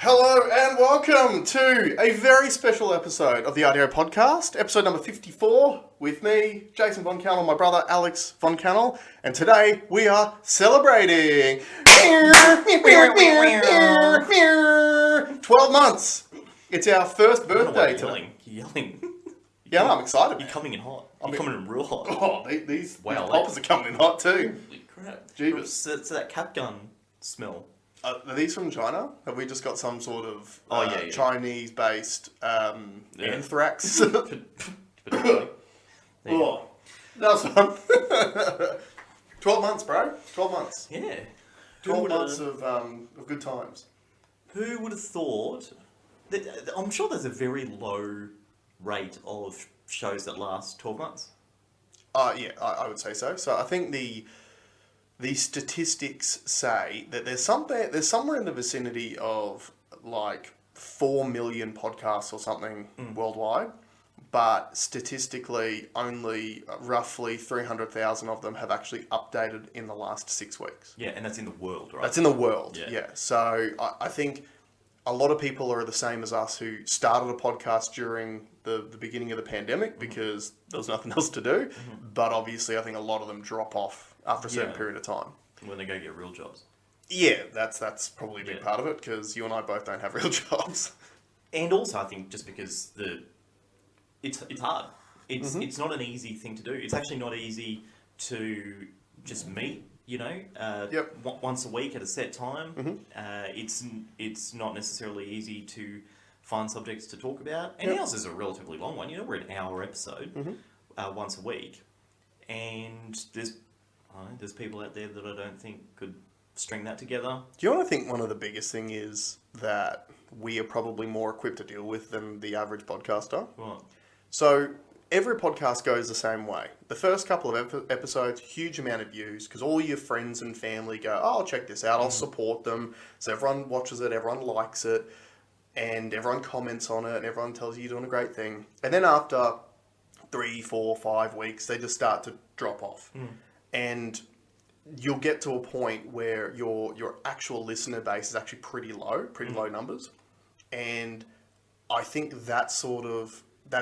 Hello and welcome to a very special episode of the RDO podcast, episode number 54, with me, Jason Von Cannell, my brother Alex Von Cannell, and today we are celebrating 12 months. It's our first birthday today. You're yelling. Yeah, I'm excited. You're coming in hot. You're coming in real hot. Oh, these poppers are coming in hot too. Holy crap. Jeebus. It's that cap gun smell. Are these from China? Have we just got some sort of yeah. Chinese-based anthrax? Potentially. Oh, that was fun. 12 months, bro. 12 months. Yeah. 12 months of good times. Who would have thought... I'm sure there's a very low rate of shows that last 12 months. Yeah, I would say so. So I think the statistics say that there's somewhere in the vicinity of like 4 million podcasts or something worldwide, but statistically only roughly 300,000 of them have actually updated in the last 6 weeks. Yeah, and that's in the world, right? That's in the world, yeah. So I think a lot of people are the same as us who started a podcast during the beginning of the pandemic because there was nothing else to do, but obviously I think a lot of them drop off after a certain period of time. When they go get real jobs. Yeah, that's probably a big part of it, because you and I both don't have real jobs. And also, I think just because it's hard. It's not an easy thing to do. It's actually not easy to just meet, once a week at a set time. It's not necessarily easy to find subjects to talk about. And ours is a relatively long one. We're an hour episode once a week. And there's people out there that I don't think could string that together. Do you want to think one of the biggest thing is that we are probably more equipped to deal with than the average podcaster? What? So every podcast goes the same way. The first couple of episodes, huge amount of views, because all your friends and family go, oh, I'll check this out, I'll support them. So everyone watches it, everyone likes it, and everyone comments on it, and everyone tells you you're doing a great thing. And then after 3, 4, 5 weeks, they just start to drop off. And you'll get to a point where your actual listener base is actually pretty low numbers. And I think that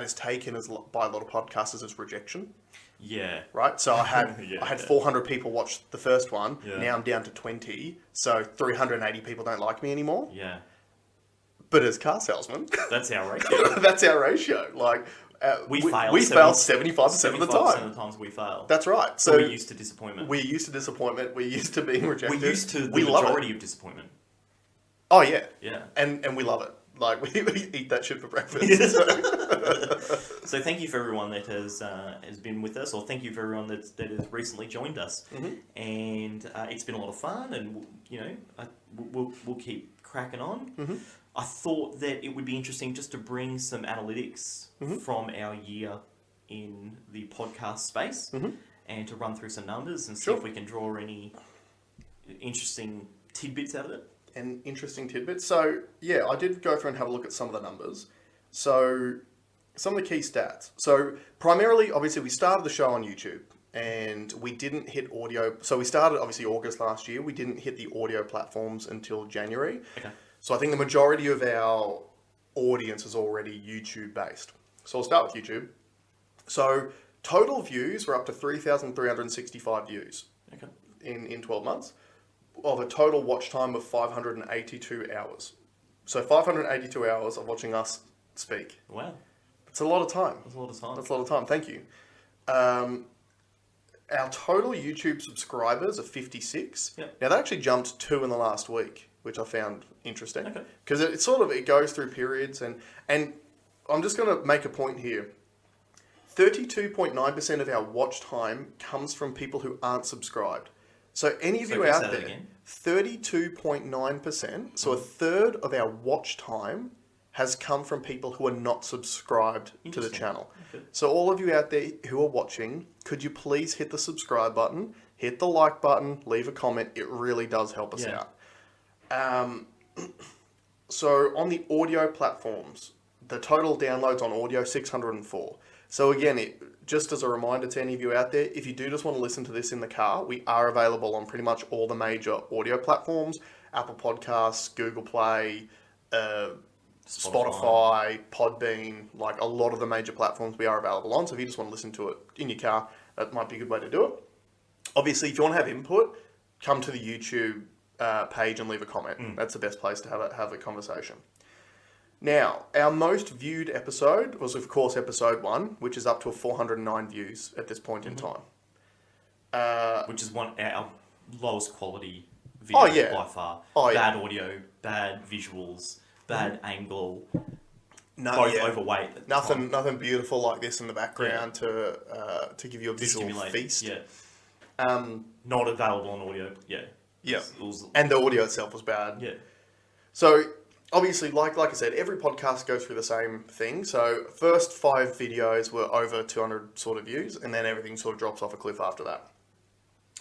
is taken by a lot of podcasters as rejection. Yeah. Right? So I had 400 people watch the first one. Yeah. Now I'm down to 20. So 380 people don't like me anymore. Yeah. But as car salesmen... That's our ratio. That's our ratio. Like... We fail 75% of the time. 75% of the times we fail. That's right. So we're used to disappointment. We're used to being rejected. We're used to the majority of disappointment. Oh, yeah. Yeah. And we love it. Like, we eat that shit for breakfast. So thank you for everyone that has been with us, or thank you for everyone that has recently joined us. And it's been a lot of fun, and, we'll keep cracking on. I thought that it would be interesting just to bring some analytics from our year in the podcast space and to run through some numbers and see if we can draw any interesting tidbits out of it. And interesting tidbits. So, yeah, I did go through and have a look at some of the numbers. So, some of the key stats. So, primarily, obviously, we started the show on YouTube and we didn't hit audio. So, we started, obviously, August last year. We didn't hit the audio platforms until January. Okay. So I think the majority of our audience is already YouTube based. So I'll start with YouTube. So total views were up to 3,365 views in 12 months of a total watch time of 582 hours. So 582 hours of watching us speak. Wow. It's a lot of time. That's a lot of time. That's a lot of time. Thank you. Our total YouTube subscribers are 56. Yep. Now that actually jumped 2 in the last week, which I found interesting. Okay. Because it goes through periods, and I'm just going to make a point here. 32.9% of our watch time comes from people who aren't subscribed. So any of you out there, 32.9%, so a third of our watch time has come from people who are not subscribed to the channel. Okay. So all of you out there who are watching, could you please hit the subscribe button, hit the like button, leave a comment. It really does help us out. So on the audio platforms, the total downloads on audio, 604. So again, just as a reminder to any of you out there, if you do just want to listen to this in the car, we are available on pretty much all the major audio platforms, Apple Podcasts, Google Play, Spotify, Podbean, like a lot of the major platforms we are available on. So if you just want to listen to it in your car, that might be a good way to do it. Obviously, if you want to have input, come to the YouTube page and leave a comment. That's the best place to have a conversation. Now, our most viewed episode was, of course, episode 1, which is up to 409 views at this point in time. Which is our lowest quality video by far. Bad audio, bad visuals, bad angle, both overweight. Nothing beautiful like this in the background to give you a visual feast. Yeah. Not available on audio. Yeah. Yeah. And the audio itself was bad. Yeah. So obviously, like I said, every podcast goes through the same thing. So first 5 videos were over 200 sort of views, and then everything sort of drops off a cliff after that.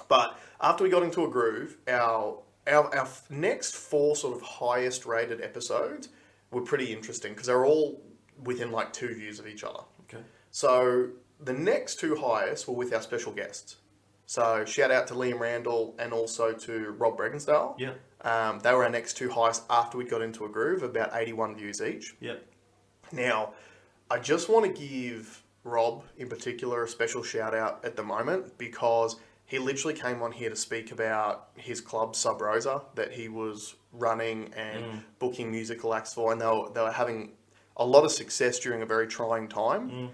But after we got into a groove, our next 4 sort of highest rated episodes were pretty interesting because they're all within like 2 views of each other. Okay. So the next 2 highest were with our special guests. So shout out to Liam Randall and also to Rob Bregensdale. Yeah. They were our next 2 highest after we got into a groove, about 81 views each. Yeah. Now, I just want to give Rob in particular a special shout out at the moment because he literally came on here to speak about his club Sub Rosa that he was running and booking musical acts for, and they were having a lot of success during a very trying time.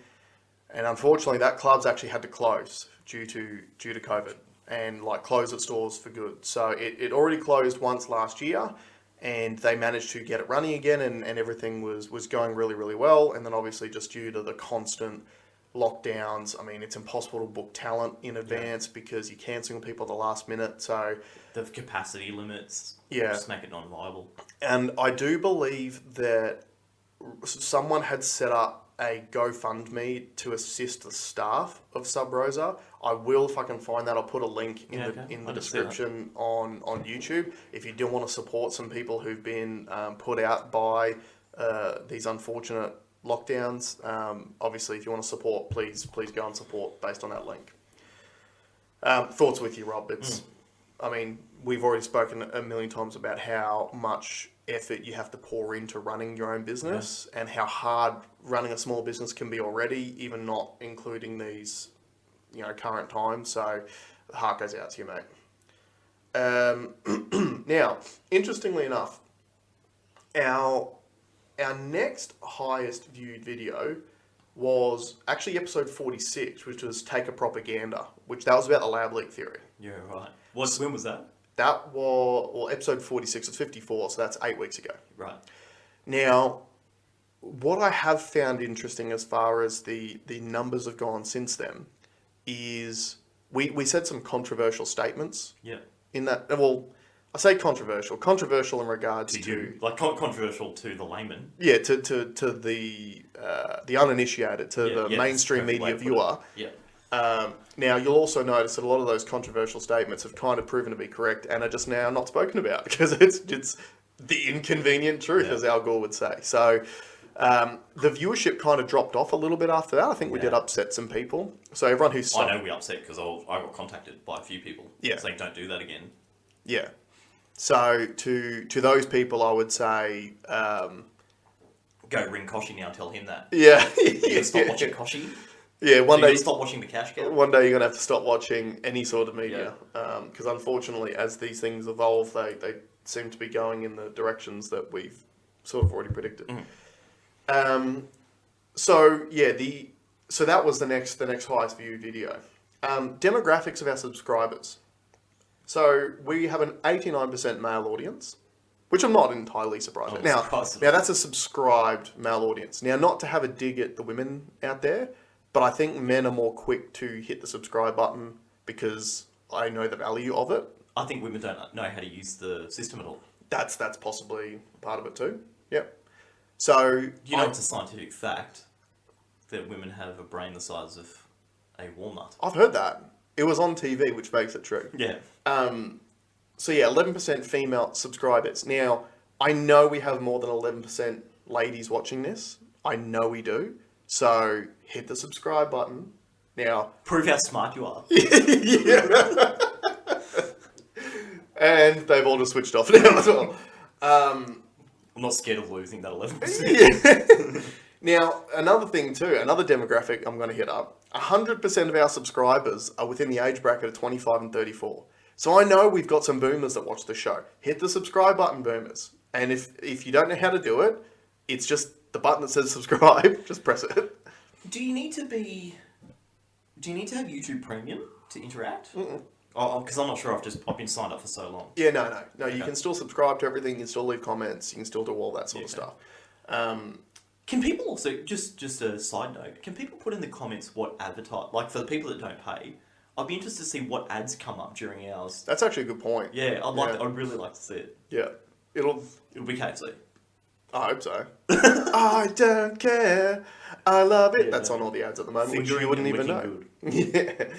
And unfortunately, that club's actually had to close due to COVID and like close its doors for good. So it already closed once last year, and they managed to get it running again, and everything was going really, really well. And then obviously just due to the constant lockdowns, I mean, it's impossible to book talent in advance because you're cancelling people at the last minute. So the capacity limits just make it non-viable. And I do believe that someone had set up a GoFundMe to assist the staff of Sub Rosa. I will, if I can find that, I'll put a link in the description on YouTube. If you do want to support some people who've been put out by these unfortunate lockdowns, obviously if you want to support, please go and support based on that link. Thoughts with you, Rob. I mean, we've already spoken a million times about how much effort you have to pour into running your own business and how hard running a small business can be already, even not including these, current times. So the heart goes out to you, mate. Now, interestingly enough, our next highest viewed video was actually episode 46, which was Take a Propaganda, that was about the lab leak theory. Yeah, right. When was that? That was, episode 46 was 54, so that's 8 weeks ago. Right. Now, what I have found interesting as far as the numbers have gone since then is we said some controversial statements. Yeah. In that, well, I say controversial in regards to controversial to the layman. Yeah, to the uninitiated, to the mainstream media viewer. Yeah. Now, you'll also notice that a lot of those controversial statements have kind of proven to be correct and are just now not spoken about because it's the inconvenient truth, as Al Gore would say. So the viewership kind of dropped off a little bit after that. I think we did upset some people. So everyone who's... I know we upset because I got contacted by a few people saying don't do that again. Yeah. So to those people, I would say... Go ring Koshi now, tell him that. Yeah. You stop watching Koshi. Yeah, one day... stop watching the Cash Cow. One day you're going to have to stop watching any sort of media. Because unfortunately, as these things evolve, they seem to be going in the directions that we've sort of already predicted. So that was the next highest viewed video. Demographics of our subscribers. So we have an 89% male audience, which I'm not entirely surprised at. Now that's a subscribed male audience. Now, not to have a dig at the women out there, but I think men are more quick to hit the subscribe button because I know the value of it. I think women don't know how to use the system at all. That's possibly part of it too. Yep. So it's a scientific fact that women have a brain the size of a walnut. I've heard that. It was on TV, which makes it true. Yeah. 11% female subscribers. Now, I know we have more than 11% ladies watching this. I know we do. So hit the subscribe button. Now, prove how smart you are. Yeah. And they've all just switched off now as well. I'm not scared of losing that 11%. Yeah. Now, another thing too, another demographic I'm going to hit up, 100% of our subscribers are within the age bracket of 25 and 34. So I know we've got some boomers that watch the show. Hit the subscribe button, boomers. And if you don't know how to do it, it's just the button that says subscribe. Just press it. Do you need to have YouTube Premium to interact? Because I'm not sure. I've been signed up for so long. Yeah, no. Okay. You can still subscribe to everything. You can still leave comments. You can still do all that sort of stuff. Can people also, just a side note, can people put in the comments what like for the people that don't pay, I'd be interested to see what ads come up during ours. That's actually a good point. Yeah, I'd really like to see it. Yeah. It'll be KFC. I hope so. I don't care. I love it. That's on all the ads at the moment, which you wouldn't even know. Good.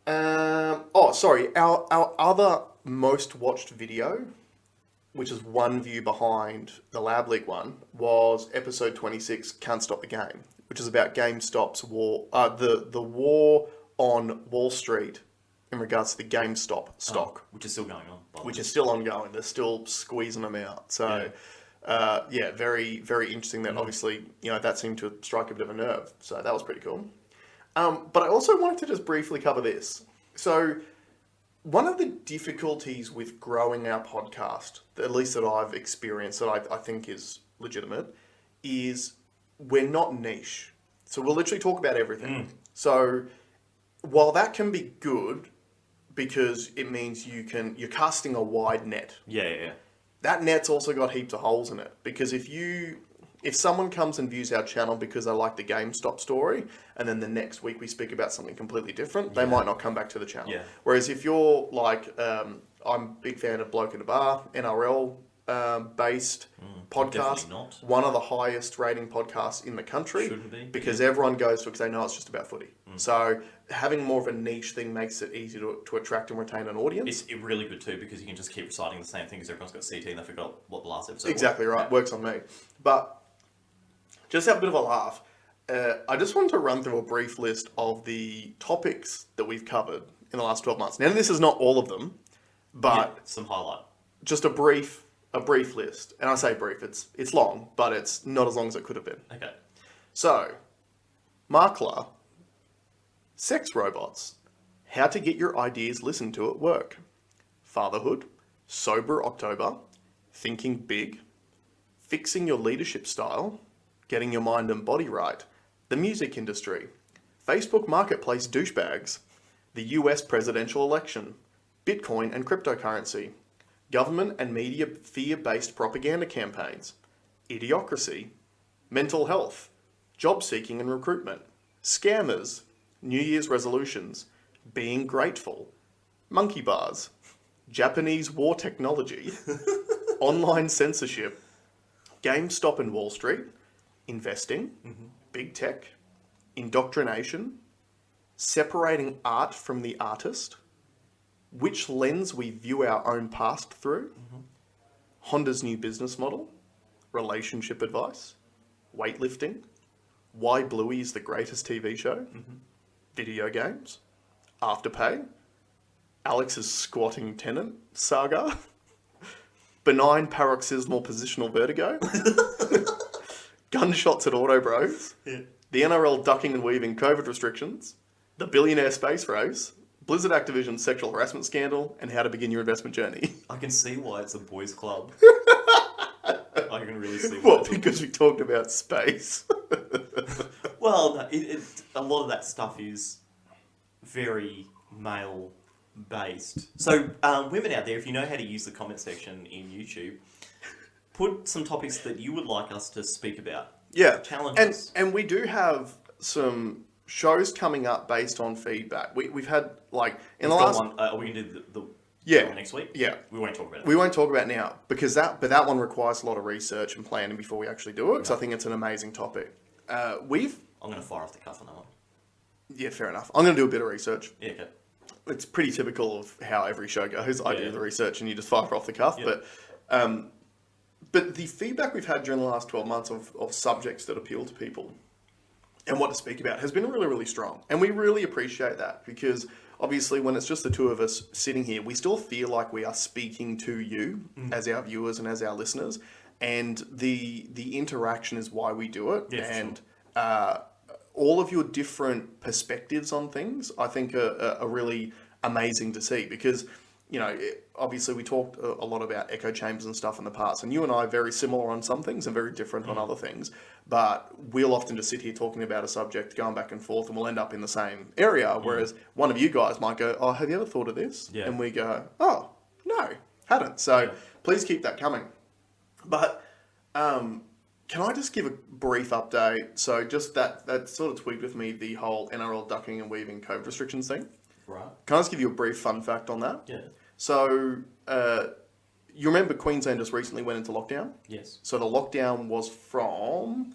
Yeah. Sorry. Our other most watched video, which is one view behind the Lab League one, was episode 26, Can't Stop the Game, which is about GameStop's war, the war on Wall Street in regards to the GameStop stock. Which is still going on. Which is still ongoing. They're still squeezing them out. So, very, very interesting that obviously, that seemed to strike a bit of a nerve. So that was pretty cool. But I also wanted to just briefly cover this. So, one of the difficulties with growing our podcast, at least that I've experienced, that I think is legitimate, is we're not niche. So we'll literally talk about everything. So while that can be good, because it means you're casting a wide net. Yeah. That net's also got heaps of holes in it. Because if someone comes and views our channel because they like the GameStop story, and then the next week we speak about something completely different, they might not come back to the channel. Yeah. Whereas if you're like, I'm a big fan of Bloke in a Bar, NRL based podcast, one of the highest rating podcasts in the country. Shouldn't be. Because everyone goes to it because they know it's just about footy. So having more of a niche thing makes it easy to attract and retain an audience. It's really good too, because you can just keep reciting the same thing, because everyone's got CT and they forgot what the last episode was. Exactly right. Yeah. Works on me. But just have a bit of a laugh. I just wanted to run through a brief list of the topics that we've covered in the last 12 months. Now, this is not all of them, but some highlight. Just a brief list. And I say brief, it's long, but it's not as long as it could have been. Okay. So, Markler, sex robots, how to get your ideas listened to at work, fatherhood, sober October, thinking big, fixing your leadership style, getting your mind and body right, the music industry, Facebook Marketplace douchebags, the US presidential election, Bitcoin and cryptocurrency, government and media fear-based propaganda campaigns, idiocracy, mental health, job seeking and recruitment, scammers, New Year's resolutions, being grateful, monkey bars, Japanese war technology, online censorship, GameStop and Wall Street, investing, big tech, indoctrination, separating art from the artist, which lens we view our own past through, Honda's new business model, relationship advice, weightlifting, why Bluey is the greatest TV show, video games, Afterpay, Alex's squatting tenant saga, benign paroxysmal positional vertigo, gunshots at Auto Bros, the NRL ducking and weaving COVID restrictions, the billionaire space race, Blizzard Activision sexual harassment scandal, and how to begin your investment journey. I can see why it's a boys' club. I can really see why. What, because we talked about space? Well, no, a lot of that stuff is very male-based. So, women out there, if you know how to use the comment section in YouTube, put some topics that you would like us to speak about. Yeah. Challenges. And we do have some shows coming up based on feedback. We've had, like, in the last... one. Are we going to do the one next week? Yeah. We won't talk about it. We won't talk about it now, because that one requires a lot of research and planning before we actually do it, because I think it's an amazing topic. I'm going to fire off the cuff on that one. Yeah, fair enough. I'm going to do a bit of research. Yeah, okay. It's pretty typical of how every show goes. I do the research and you just fire off the cuff. Yeah. But the feedback we've had during the last 12 months of subjects that appeal to people and what to speak about has been really, really strong. And we really appreciate that, because obviously when it's just the two of us sitting here, we still feel like we are speaking to you as our viewers and as our listeners. And the interaction is why we do it. Yeah, and all of your different perspectives on things, I think, are really amazing to see. Because, obviously we talked a lot about echo chambers and stuff in the past. And you and I are very similar on some things and very different on other things. But we'll often just sit here talking about a subject, going back and forth, and we'll end up in the same area. Whereas one of you guys might go, oh, have you ever thought of this? Yeah. And we go, oh, no, hadn't. So please keep that coming. But can I just give a brief update? So just that sort of tweaked with me, the whole NRL ducking and weaving COVID restrictions thing. Right. Can I just give you a brief fun fact on that? Yeah. So you remember Queensland just recently went into lockdown? Yes. So the lockdown was from,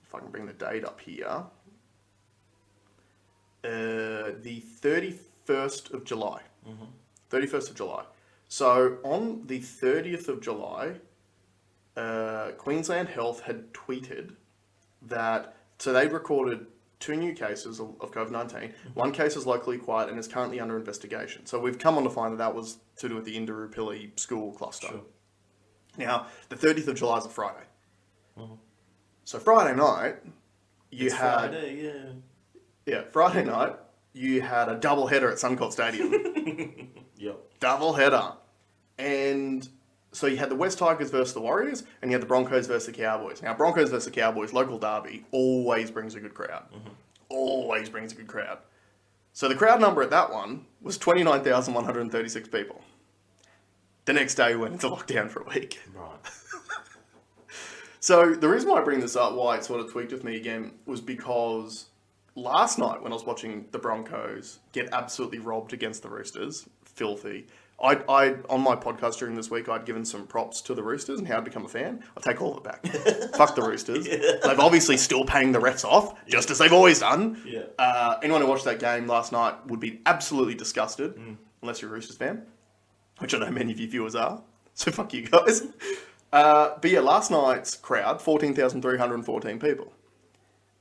if I can bring the date up here, the 31st of July. 31st of July. So on the 30th of July, Queensland Health had tweeted that, so they recorded 2 new cases of COVID-19. One case is locally acquired and is currently under investigation. So we've come on to find that was to do with the Indooroopilly school cluster. Sure. Now, the 30th of July is a Friday. So Friday night, Friday night, you had a double header at Suncorp Stadium. Yep. Double header. And so you had the West Tigers versus the Warriors, and you had the Broncos versus the Cowboys. Now, Broncos versus the Cowboys, local derby, always brings a good crowd. Always brings a good crowd. So the crowd number at that one was 29,136 people. The next day we went into lockdown for a week. Right. So the reason why I bring this up, why it sort of tweaked with me again, was because last night when I was watching the Broncos get absolutely robbed against the Roosters, filthy. I on my podcast during this week, I'd given some props to the Roosters and how I'd become a fan. I'll take all of it back. Fuck the Roosters. Yeah. They've obviously still paying the refs off, just as they've always done. Yeah. Anyone who watched that game last night would be absolutely disgusted, unless you're a Roosters fan, which I know many of you viewers are. So fuck you guys. But yeah, last night's crowd, 14,314 people.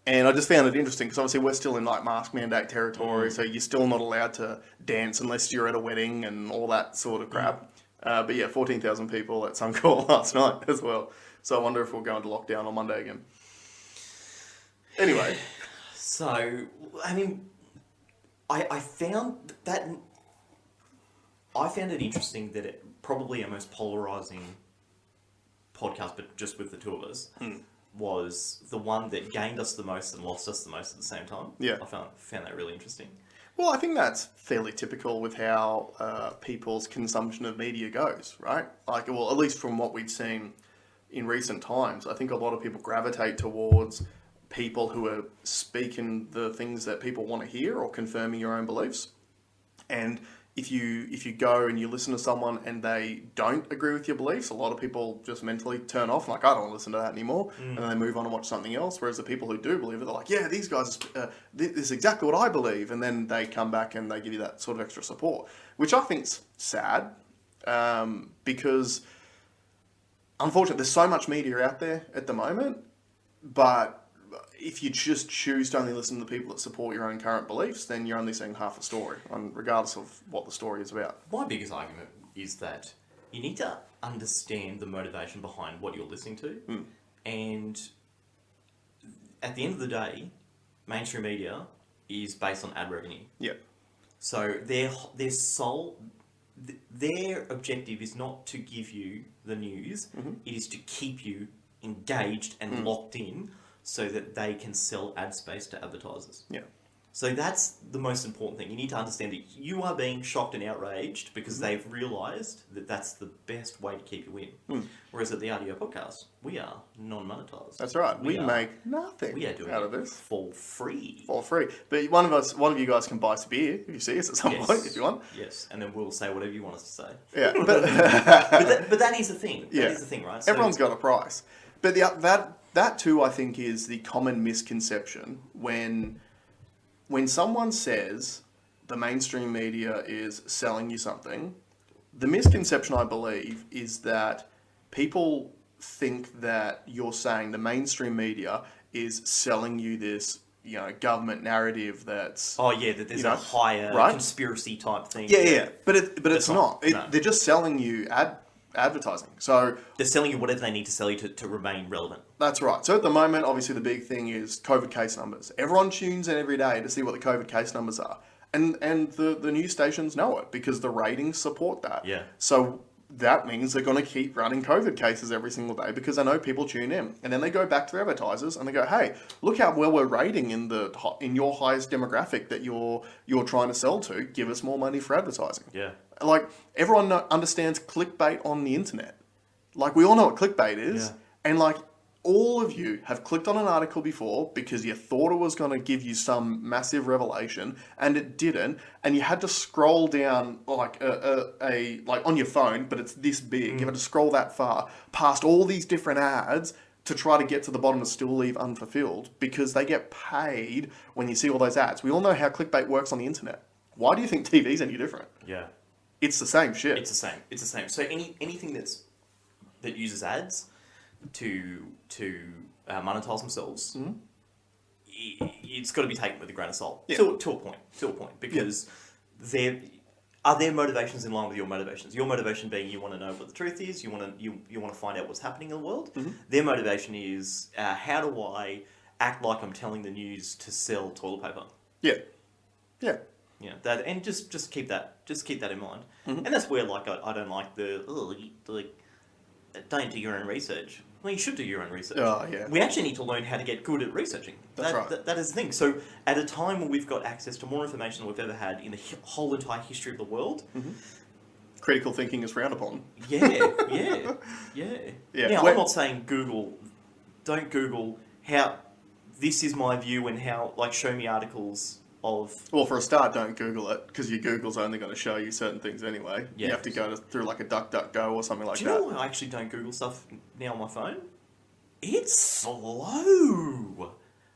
And I just found it interesting because obviously we're still in like mask mandate territory, so you're still not allowed to dance unless you're at a wedding and all that sort of crap. But yeah, 14,000 people at Suncorp last night as well. So I wonder if we'll go into lockdown on Monday again. Anyway. So, I mean, I found it interesting that it probably our most polarizing podcast, but just with the two of us, was the one that gained us the most and lost us the most at the same time. Yeah. I found that really interesting. Well, I think that's fairly typical with how people's consumption of media goes, right? Like, well, at least from what we've seen in recent times, I think a lot of people gravitate towards people who are speaking the things that people want to hear or confirming your own beliefs. And if you go and you listen to someone and they don't agree with your beliefs, a lot of people just mentally turn off, like, I don't want to listen to that anymore, and then they move on and watch something else. Whereas the people who do believe it, they're like, yeah, these guys, this is exactly what I believe, and then they come back and they give you that sort of extra support, which I think's sad, because unfortunately there's so much media out there at the moment, but if you just choose to only listen to the people that support your own current beliefs, then you're only seeing half a story, regardless of what the story is about. My biggest argument is that you need to understand the motivation behind what you're listening to. And at the end of the day, mainstream media is based on ad revenue. Yeah. So their objective is not to give you the news, it is to keep you engaged and locked in, so that they can sell ad space to advertisers. Yeah. So that's the most important thing. You need to understand that you are being shocked and outraged because they've realised that that's the best way to keep you in. Whereas at the RDO podcast, we are non-monetized. That's right. We make nothing we are doing out of this. For free. For free. But one of you guys can buy us a beer if you see us at some point, if you want. Yes, and then we'll say whatever you want us to say. Yeah. But that is the thing. That is the thing, right? So everyone's got a price. But that too, I think, is the common misconception when someone says the mainstream media is selling you something. The misconception, I believe, is that people think that you're saying the mainstream media is selling you this, government narrative that's... Oh, yeah, that there's a higher conspiracy type thing. Yeah. But it's not. They're just selling you advertising. So they're selling you whatever they need to sell you to remain relevant. that's right. So at the moment, obviously the big thing is COVID case numbers. Everyone tunes in every day to see what the COVID case numbers are. And the news stations know it because the ratings support that. Yeah. So that means they're going to keep running COVID cases every single day because they know people tune in. And then they go back to their advertisers and they go, hey, look how well we're rating in your highest demographic that you're trying to sell to. Give us more money for advertising. Yeah. Like, everyone understands clickbait on the internet. Like, we all know what clickbait is. Yeah. And, like, all of you have clicked on an article before because you thought it was going to give you some massive revelation, and it didn't. And you had to scroll down, like, like on your phone, but it's this big. You had to scroll that far past all these different ads to try to get to the bottom and still leave unfulfilled because they get paid when you see all those ads. We all know how clickbait works on the internet. Why do you think TV's any different? Yeah. It's the same shit. It's the same. So anything that uses ads to monetize themselves, it's got to be taken with a grain of salt. Yeah. To a point, because are their motivations in line with your motivations? Your motivation being you want to know what the truth is, you want to find out what's happening in the world. Mm-hmm. Their motivation is how do I act like I'm telling the news to sell toilet paper? Yeah. Yeah. Yeah, that, and just keep that in mind. Mm-hmm. And that's where, like, I don't like don't do your own research. Well, you should do your own research. Oh, yeah. We actually need to learn how to get good at researching. That's right. That is the thing. So at a time when we've got access to more information than we've ever had in the whole entire history of the world, Critical thinking is frowned upon. yeah. Yeah. Now, I'm not saying don't Google how this is my view and how, like, show me articles of... Well, for a start, don't Google it, because your Google's only going to show you certain things anyway. Yeah. You have to go through like a DuckDuckGo or something like Do you that. know why I actually don't Google stuff now on my phone? It's slow.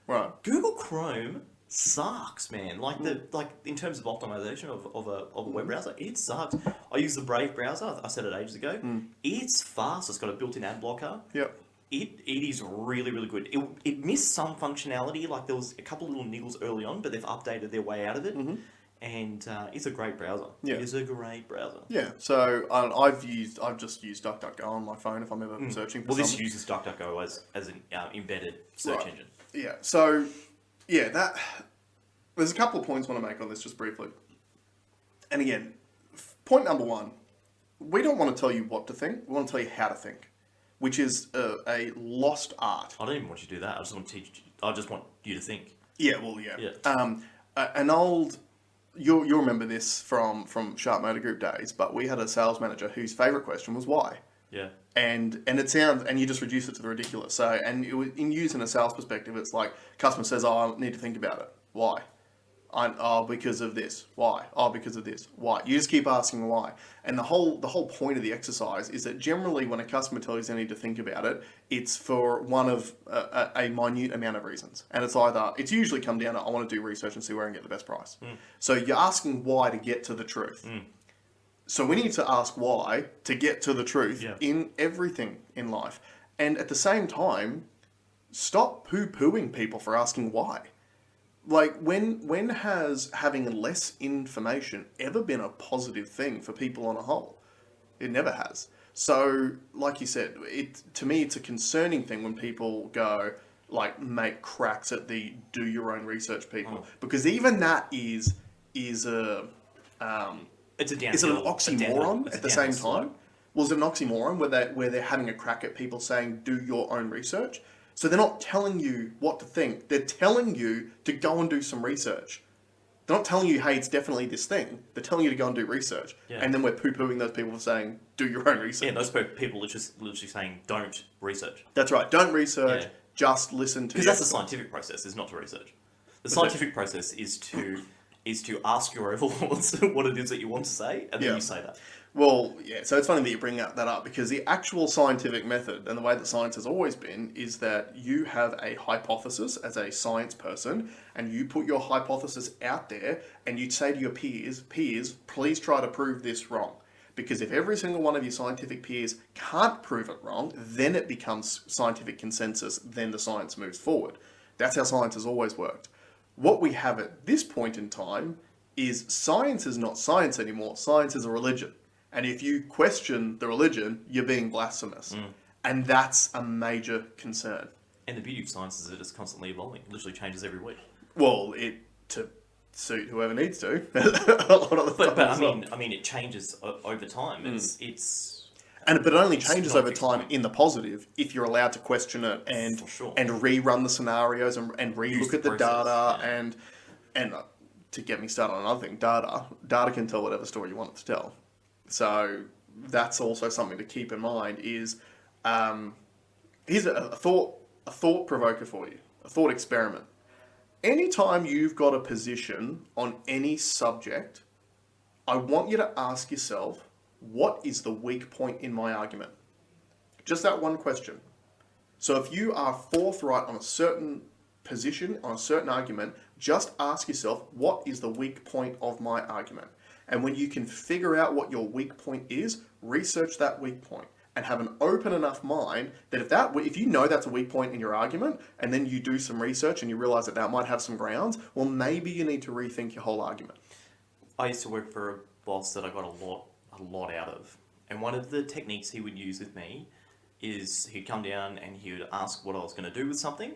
Right. Google Chrome sucks, man. Like in terms of optimization of a web browser, it sucks. I use the Brave browser. I said it ages ago. It's fast. It's got a built-in ad blocker. Yep. It is really, really good. It missed some functionality, like there was a couple little niggles early on, but they've updated their way out of it. And it's a great browser. Yeah. It is a great browser. Yeah. So I've just used DuckDuckGo on my phone if I'm ever searching for Well, this something. uses DuckDuckGo as an embedded search engine. Yeah. So, yeah, there's a couple of points I want to make on this just briefly. And again, point number one, we don't want to tell you what to think. We want to tell you how to think, which is a lost art. I don't even want you to do that. I just want to teach. I just want you to think. Yeah. Well, yeah. Yeah. An old... You'll remember this from Sharp Motor Group days, but we had a sales manager whose favourite question was why. Yeah. And it sounds, and you just reduce it to the ridiculous. So, and in using a sales perspective, it's like customer says, "Oh, I need to think about it. Why? Because of this. Why? Oh, because of this. Why?" You just keep asking why. And the whole point of the exercise is that generally, when a customer tells you they need to think about it, it's for one of a minute amount of reasons, and it's usually come down to, I want to do research and see where I can get the best price. So you're asking why to get to the truth. So we need to ask why to get to the truth in everything in life. And at the same time, stop poo-pooing people for asking why. Like, when has having less information ever been a positive thing for people on a whole? It never has. So, like you said, to me, it's a concerning thing when people go, like, make cracks at the do your own research people. Because even that is a... It's a downhill. Is it an oxymoron at the same time? Was it an oxymoron where they're having a crack at people saying, do your own research? So they're not telling you what to think. They're telling you to go and do some research. They're not telling you, hey, it's definitely this thing. They're telling you to go and do research. Yeah. And then we're poo-pooing those people for saying, do your own research. Yeah, those people are just literally saying, don't research. That's right. Don't research. Just listen to... Because that's the scientific process, is not to research. The scientific process is to ask your overlords what it is that you want to say, and then you say that. Well, yeah, so it's funny that you bring that up, because the actual scientific method, and the way that science has always been, is that you have a hypothesis as a science person, and you put your hypothesis out there, and you say to your peers, please try to prove this wrong. Because if every single one of your scientific peers can't prove it wrong, then it becomes scientific consensus, then the science moves forward. That's how science has always worked. What we have at this point in time is science is not science anymore. Science is a religion. And if you question the religion, you're being blasphemous. And that's a major concern. And the beauty of science is that it's constantly evolving. It literally changes every week. Well, to suit whoever needs to. A lot of the But time I mean, it changes over time. But it only changes over time in the positive if you're allowed to question it and rerun the scenarios and relook at the data and to get me started on another thing, data can tell whatever story you want it to tell. So that's also something to keep in mind. Is here's a thought provoker for you, a thought experiment. Anytime you've got a position on any subject, I want you to ask yourself, what is the weak point in my argument? Just that one question. So if you are forthright on a certain position, on a certain argument, just ask yourself, what is the weak point of my argument? And when you can figure out what your weak point is, research that weak point and have an open enough mind that if you know that's a weak point in your argument and then you do some research and you realize that might have some grounds, well, maybe you need to rethink your whole argument. I used to work for a boss that I got a lot out of. And one of the techniques he would use with me is he'd come down and he would ask what I was going to do with something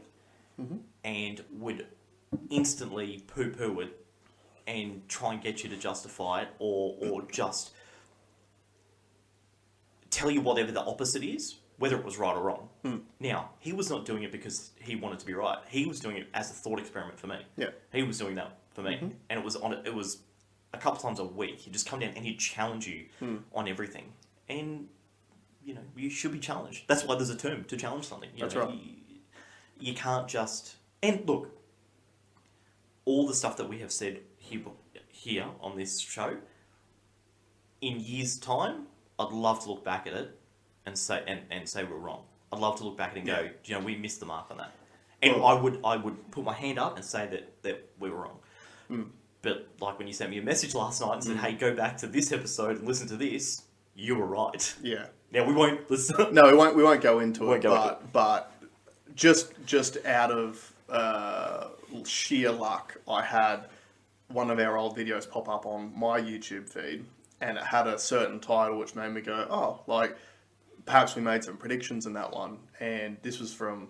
and would instantly poo-poo it and try and get you to justify it or just tell you whatever the opposite is, whether it was right or wrong. Now, he was not doing it because he wanted to be right. He was doing it as a thought experiment for me. Yeah. He was doing that for me. And it was a couple times a week. He'd just come down and he'd challenge you on everything. And, you should be challenged. That's why there's a term, to challenge something. That's right. You can't just... And look, all the stuff that we have said here on this show, in years' time, I'd love to look back at it and say we're wrong. I'd love to look back at it and go, we missed the mark on that. And I would put my hand up and say that we were wrong. But like when you sent me a message last night and said, hey, go back to this episode and listen to this, you were right. Yeah. Now we won't listen. No, we won't go into it. But just out of sheer luck, I had one of our old videos pop up on my YouTube feed, and it had a certain title which made me go, perhaps we made some predictions in that one. And this was from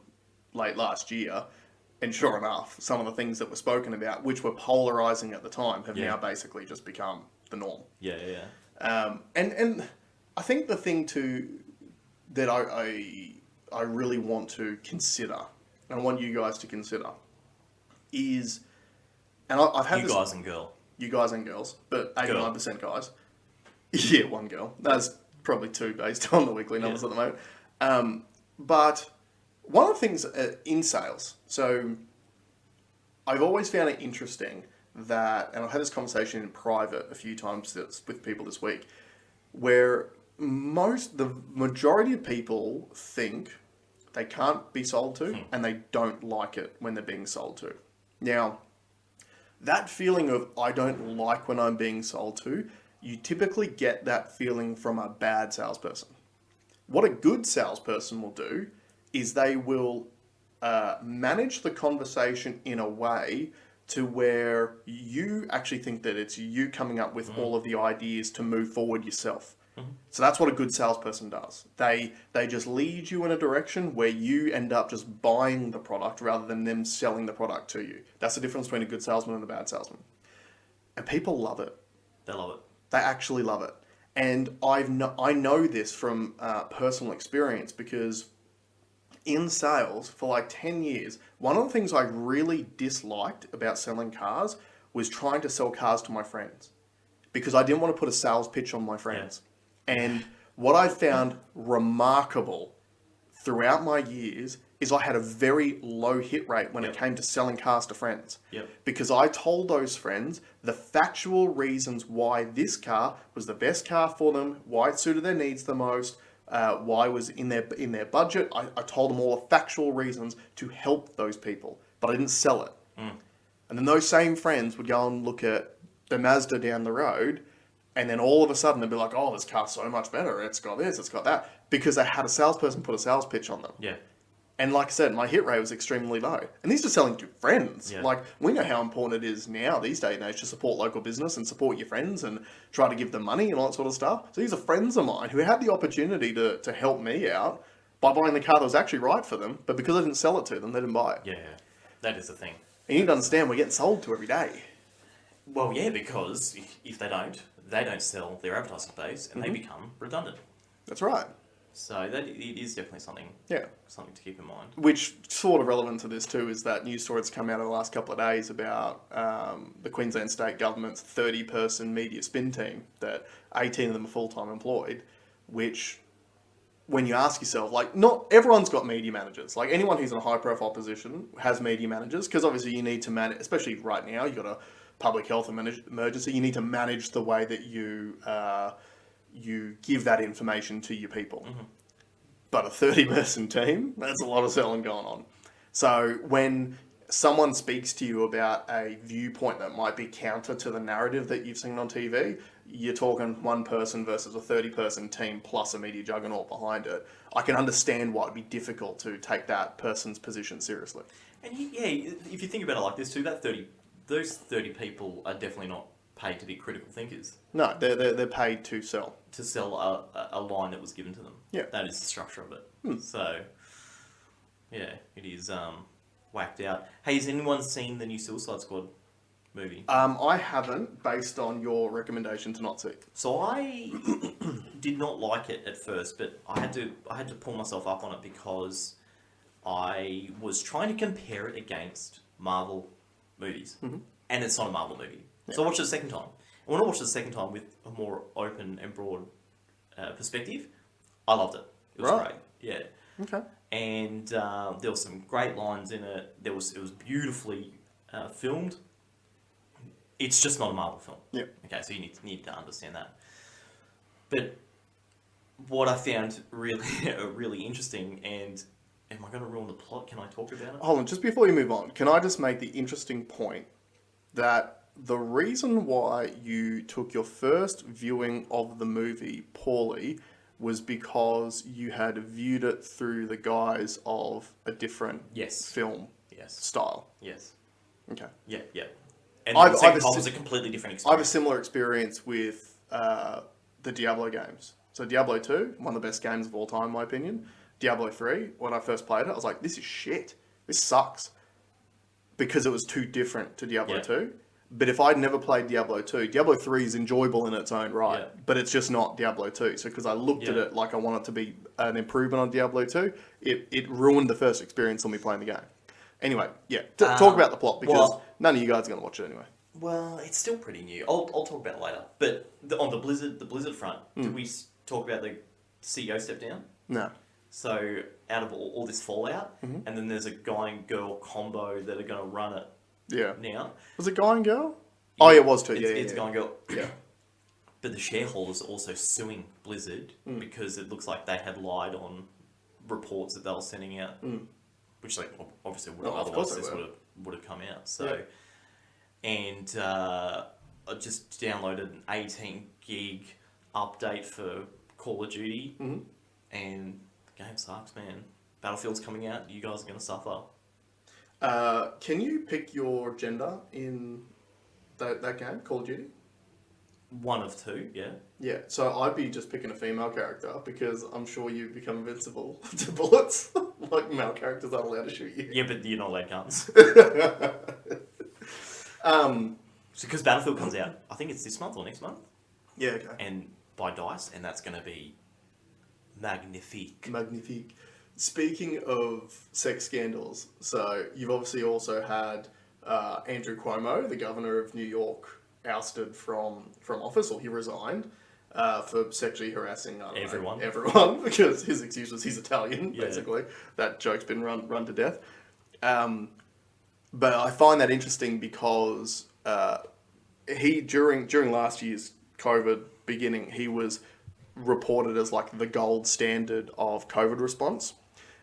late last year. And sure enough, some of the things that were spoken about, which were polarizing at the time, have now basically just become the norm. Yeah. And I think the thing that I really want to consider, and I want you guys to consider, is, and I've had this... You guys and girls, but 89% guys. Yeah, one girl. That's probably two based on the weekly numbers at the moment. But one of the things in sales, so I've always found it interesting that, and I've had this conversation in private a few times with people this week, where the majority of people think they can't be sold to and they don't like it when they're being sold to. Now, that feeling of I don't like when I'm being sold to, you typically get that feeling from a bad salesperson. What a good salesperson will do is they will manage the conversation in a way to where you actually think that it's you coming up with all of the ideas to move forward yourself. So that's what a good salesperson does. They just lead you in a direction where you end up just buying the product rather than them selling the product to you. That's the difference between a good salesman and a bad salesman. And people love it. They love it. They actually love it. And I know this from personal experience, because in sales for like 10 years, one of the things I really disliked about selling cars was trying to sell cars to my friends, because I didn't want to put a sales pitch on my friends. And what I found remarkable throughout my years is I had a very low hit rate when it came to selling cars to friends. Because I told those friends the factual reasons why this car was the best car for them, why it suited their needs the most, why it was in their budget. I told them all the factual reasons to help those people, but I didn't sell it. And then those same friends would go and look at the Mazda down the road, and then all of a sudden they'd be like, oh, this car's so much better. It's got this, it's got that. Because they had a salesperson put a sales pitch on them. And like I said, my hit rate was extremely low. And these are selling to friends. Yeah. Like, we know how important it is now, these days and age, to support local business and support your friends and try to give them money and all that sort of stuff. So these are friends of mine who had the opportunity to help me out by buying the car that was actually right for them. But because I didn't sell it to them, they didn't buy it. Yeah, that is the thing. And you need to understand, we're getting sold to every day. Well, yeah, because if they don't sell their advertising base, and they become redundant. That's right. So that it is definitely something to keep in mind. Which sort of relevant to this too is that news story that's come out in the last couple of days about the Queensland State Government's 30-person media spin team, that 18 of them are full-time employed, which, when you ask yourself, like, not everyone's got media managers. Like, anyone who's in a high-profile position has media managers, because obviously you need to manage, especially right now, you've got a public health emergency, you need to manage the way that you give that information to your people. Mm-hmm. But a 30-person team, that's a lot of selling going on. So when someone speaks to you about a viewpoint that might be counter to the narrative that you've seen on TV, you're talking one person versus a 30-person team plus a media juggernaut behind it. I can understand why it'd be difficult to take that person's position seriously. And if you think about it like this too, those 30 people are definitely not paid to be critical thinkers. No, they're paid to sell. To sell a line that was given to them. Yeah. That is the structure of it. So, yeah, it is whacked out. Hey, has anyone seen the new Suicide Squad movie? I haven't, based on your recommendation to not see. So I did not like it at first, but I had to pull myself up on it because I was trying to compare it against Marvel movies. Mm-hmm. And it's not a Marvel movie. Yeah. So I watched it a second time. And when I watched it a second time with a more open and broad perspective, I loved it. It was great. Yeah. Okay. And there were some great lines in it. It was beautifully filmed. It's just not a Marvel film. Yeah. Okay, so you need to understand that. But what I found really interesting, and am I going to ruin the plot? Can I talk about it? Hold on, just before you move on, can I just make the interesting point that the reason why you took your first viewing of the movie poorly was because you had viewed it through the guise of a different film style? Yes. Okay. Yeah. And the second part was a completely different experience. I have a similar experience with the Diablo games. So Diablo 2, one of the best games of all time, in my opinion. Diablo 3, when I first played it, I was like, this is shit. This sucks. Because it was too different to Diablo 2. But if I'd never played Diablo 2, Diablo 3 is enjoyable in its own right. Yeah. But it's just not Diablo 2. So because I looked at it like I want it to be an improvement on Diablo 2, it ruined the first experience on me playing the game. Anyway, talk about the plot, because none of you guys are going to watch it anyway. Well, it's still pretty new. I'll talk about it later. But on the Blizzard front, did we talk about the CEO step down? No. So out of all this fallout, and then there's a guy and girl combo that are going to run it. Yeah. Now. Was it guy and girl? Oh, yeah, it was too. It's guy and girl. Yeah. But the shareholders are also suing Blizzard because it looks like they had lied on reports that they were sending out, which they obviously would have, otherwise this would have come out. So, and I just downloaded an 18 gig update for Call of Duty, and the game sucks, man. Battlefield's coming out. You guys are going to suffer. Can you pick your gender in that game, Call of Duty? One of two, yeah. Yeah, so I'd be just picking a female character, because I'm sure you become invincible to bullets. Like, male characters aren't allowed to shoot you. Yeah, but you're not allowed guns. Because Battlefield comes out, I think it's this month or next month. Yeah, okay. And by DICE, and that's going to be magnifique. Magnifique. Speaking of sex scandals, so you've obviously also had Andrew Cuomo, the governor of New York, ousted from office, or he resigned for sexually harassing everyone, because his excuse was he's Italian, basically. That joke's been run to death. But I find that interesting because he during last year's COVID beginning, he was reported as like the gold standard of COVID response.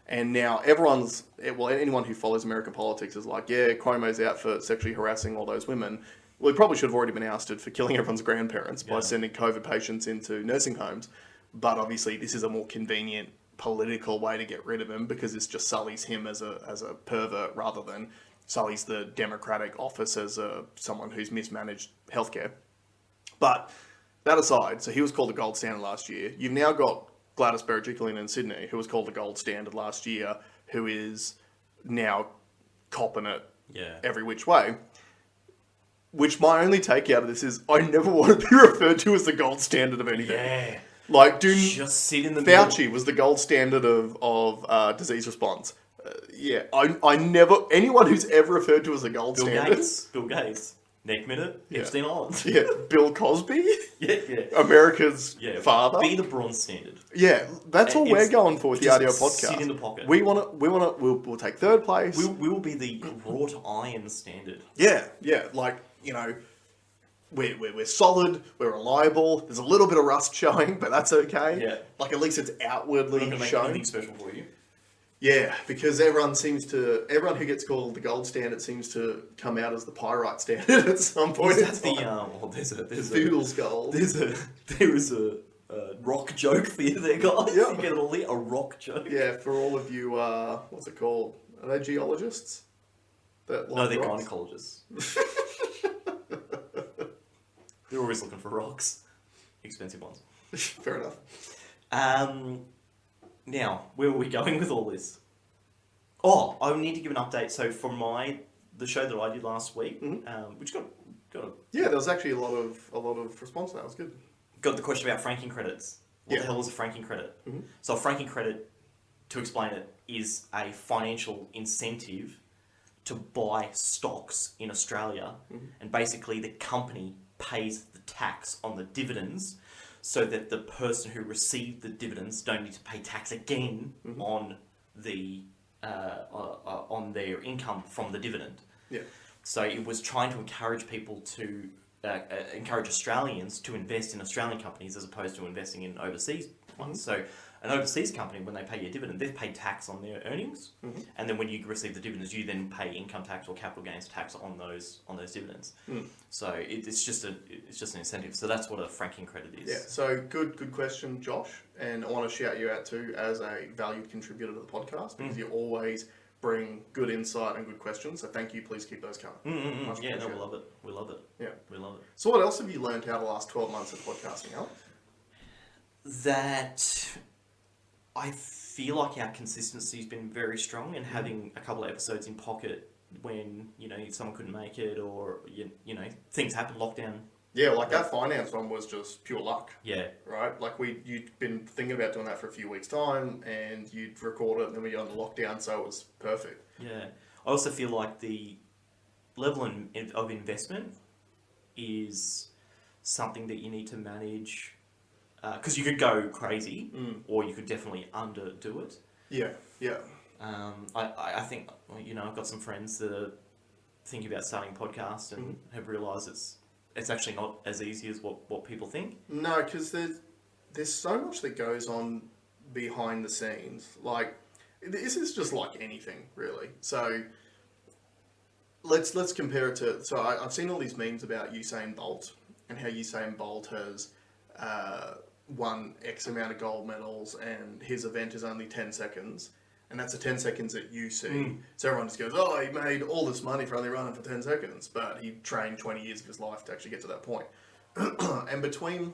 And now anyone who follows American politics is like, yeah, Cuomo's out for sexually harassing all those women. Well, he probably should have already been ousted for killing everyone's grandparents by sending COVID patients into nursing homes. But obviously, this is a more convenient political way to get rid of him because this just sullies him as a pervert rather than sullies the Democratic office as someone who's mismanaged healthcare. But that aside, so he was called the gold standard last year. You've now got Gladys Berejiklian in Sydney, who was called the gold standard last year, who is now copping it every which way. Which my only take out of this is I never want to be referred to as the gold standard of anything. Yeah. Like, just sit in the Fauci middle. was the gold standard of disease response. I never, anyone who's ever referred to as a gold standard. Bill Gates. Neck minute, Epstein Island. Yeah, Bill Cosby. Yeah. America's father. Be the bronze standard. Yeah, that's all we're going for with the RDO podcast. Sit in the pocket. We'll take third place. We will be the wrought iron standard. Yeah, like, you know, we're solid, we're reliable. There's a little bit of rust showing, but that's okay. Yeah. Like, at least it's outwardly We're not shown. make anything special for you. Yeah, because everyone who gets called the gold standard seems to come out as the pyrite standard at some point. Is that there's Fool's gold. There is a rock joke for you there, guys. Yeah. You get a rock joke. Yeah, for all of you, what's it called? Are they geologists? No, they're gynecologists. They're always looking for rocks. Expensive ones. Fair enough. Now, where were we going with all this? Oh, I need to give an update. So from the show that I did last week, which got there was actually a lot of response to that. It was good. Got the question about franking credits. What the hell is a franking credit? Mm-hmm. So a franking credit, to explain it, is a financial incentive to buy stocks in Australia, and basically the company pays the tax on the dividends, so that the person who received the dividends don't need to pay tax again on their income from the dividend. Yeah. So it was trying to encourage people to encourage Australians to invest in Australian companies as opposed to investing in overseas ones. So an overseas company, when they pay you a dividend, they've paid tax on their earnings, and then when you receive the dividends, you then pay income tax or capital gains tax on those dividends. So it's just an incentive. So that's what a franking credit is. Yeah. So good question, Josh, and I want to shout you out too as a valued contributor to the podcast because you always bring good insight and good questions. So thank you. Please keep those coming. Yeah, no, we love it. We love it. Yeah, we love it. So what else have you learned out of the last 12 months of podcasting, Alex? That I feel like our consistency has been very strong, and having a couple of episodes in pocket when, you know, someone couldn't make it or, you know, things happen, lockdown. Yeah, like that finance one was just pure luck. Yeah. Right? Like you'd been thinking about doing that for a few weeks' time and you'd record it and then we got into lockdown, so it was perfect. Yeah. I also feel like the level of investment is something that you need to manage, because you could go crazy or you could definitely underdo it. Yeah, yeah. I think, you know, I've got some friends that are thinking about starting a podcast and have realised it's actually not as easy as what people think. No, because there's so much that goes on behind the scenes. Like, this is just like anything, really. So let's compare it to... So I've seen all these memes about Usain Bolt and how Usain Bolt has won X amount of gold medals and his event is only 10 seconds. And that's the 10 seconds that you see. So everyone just goes, oh, he made all this money for only running for 10 seconds. But he trained 20 years of his life to actually get to that point. And between,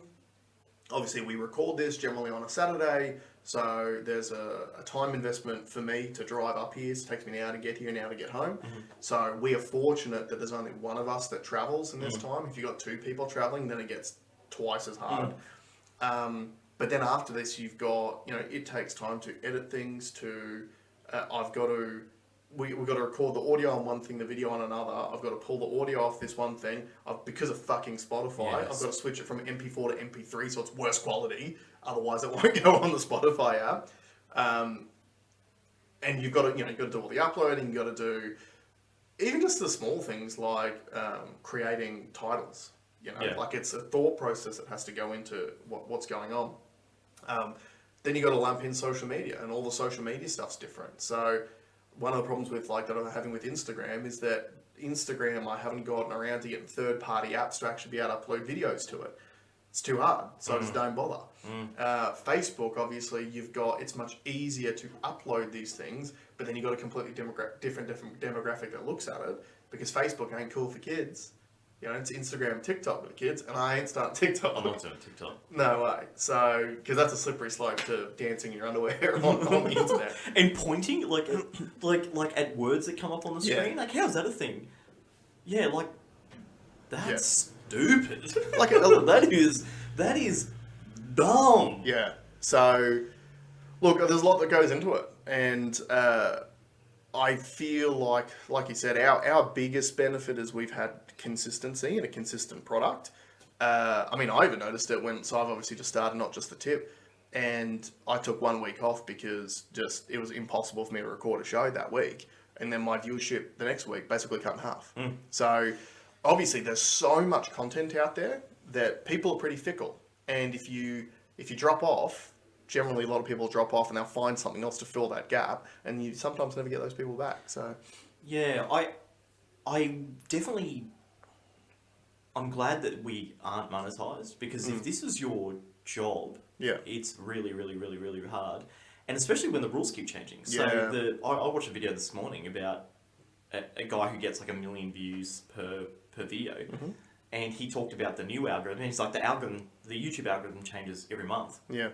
obviously, we record this generally on a Saturday. So there's a time investment for me to drive up here. It takes me an hour to get here, an hour to get home. So we are fortunate that there's only one of us that travels in this time. If you've got two people traveling, then it gets twice as hard. But then after this, you've got, you know, it takes time to edit things, we've got to record the audio on one thing, the video on another. I've got to pull the audio off this one thing. Because of fucking Spotify, I've got to switch it from MP4 to MP3 so it's worse quality. Otherwise, it won't go on the Spotify app. And you've got to, you know, you've got to do all the uploading. You've got to do even just the small things like creating titles. You know, like it's a thought process that has to go into what's going on. Then you got to lump in social media, and all the social media stuff's different. So one of the problems with that I'm having with Instagram is that Instagram, I haven't gotten around to getting third-party apps to actually be able to upload videos to it. It's too hard, so just don't bother. Facebook, obviously, it's much easier to upload these things, but then you've got a completely different demographic that looks at it, because Facebook ain't cool for kids. You know, it's Instagram and TikTok with the kids, and I ain't starting TikTok. I'm not doing TikTok. No way. So, because that's a slippery slope to dancing in your underwear on the internet. And pointing, like at words that come up on the screen. Yeah. Like, how's that a thing? Yeah, like, that's stupid. Like, that is dumb. Yeah. So, look, there's a lot that goes into it, and I feel like you said, our biggest benefit is we've had consistency and a consistent product. I mean, I even noticed it so I've obviously just started, not just the tip, and I took 1 week off because it was impossible for me to record a show that week, and then my viewership the next week basically cut in half. So obviously there's so much content out there that people are pretty fickle, and if you drop off, generally a lot of people drop off and they'll find something else to fill that gap, and you sometimes never get those people back. So yeah, I definitely, I'm glad that we aren't monetized, because if this was your job, it's really, really, really, really hard, and especially when the rules keep changing. So I watched a video this morning about a guy who gets like 1 million views per video, and he talked about the new algorithm. And he's like, the YouTube algorithm changes every month. Yeah.